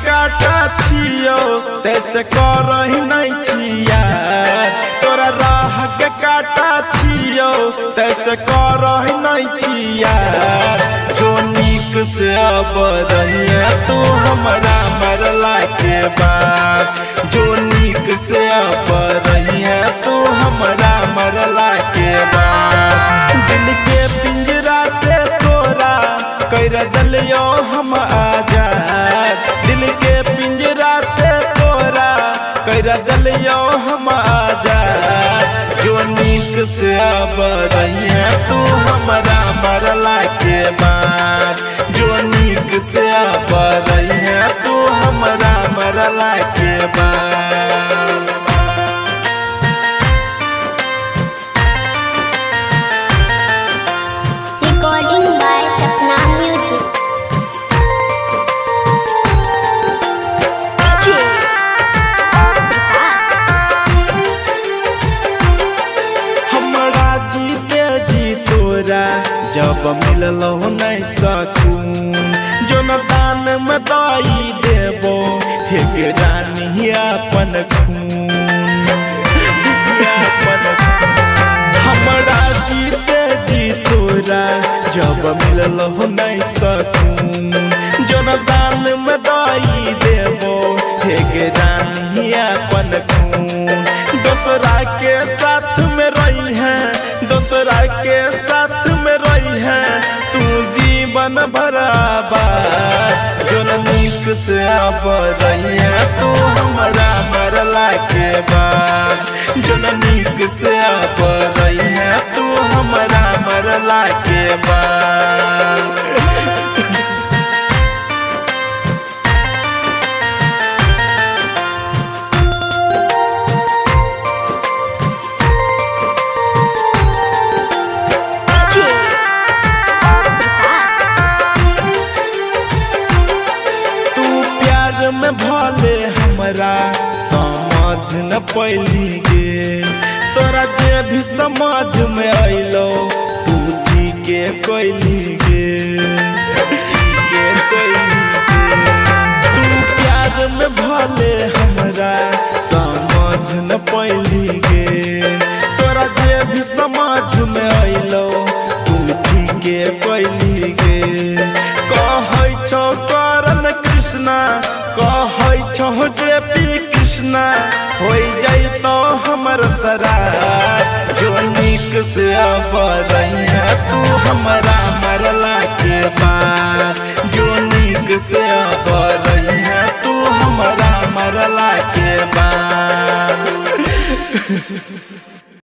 काटा छियो तैसे करही नहीं छिया तोरा राह के काटा छियो तैसे करही नहीं छिया जो नीक से अब रहिए तू हमरा मरला के बाद जो नीक से अब रहिए तू हमरा मरला के बाद दिल के पिंजरा से तोरा कर दलियो हम आजाद दिल के पिंजरा से तोरा कर दलियो हम आजाद जो नीक से अब रहिए तू हमरा मरला के बाद जो नीक से अब रहिए तू हमरा मरला के बाद Recording by Sapna Music. DJ Vikas. हमरा जीते जी तोरा जब मिललो नहीं सकून जो न दान में दाई देबो हे रानी अपन खून हमरा जीते जी तोरा जब मिललो नहीं सकून जो न दान में दाई देबो हे रानी अपन खून दूसरा के साथ में रही है दूसरा के साथ में रही है तू जीवन बराबर जो नीक से अब रही है तू हमरा मरला के बाद जो नीक से अब रही है तू हमरा मरला के बाद DJ Vikas. तू प्यार में भले हमरा समझ न पैली गे तोरा जे भी समझ में अइलो तू जी के कैली गे तू प्यार में भले हमरा समझ न पैली गे तोरा जे भी समझ में अइलो तू जी के कैली गे कहै छौ करण कृष्णा कहै छौ जे पी कृष्णा हो जैतो हमर सराय जो नीक से अब रही है तू हमरा मरला के बाद जो नीक से अब रही है तू हमरा मरला के बाद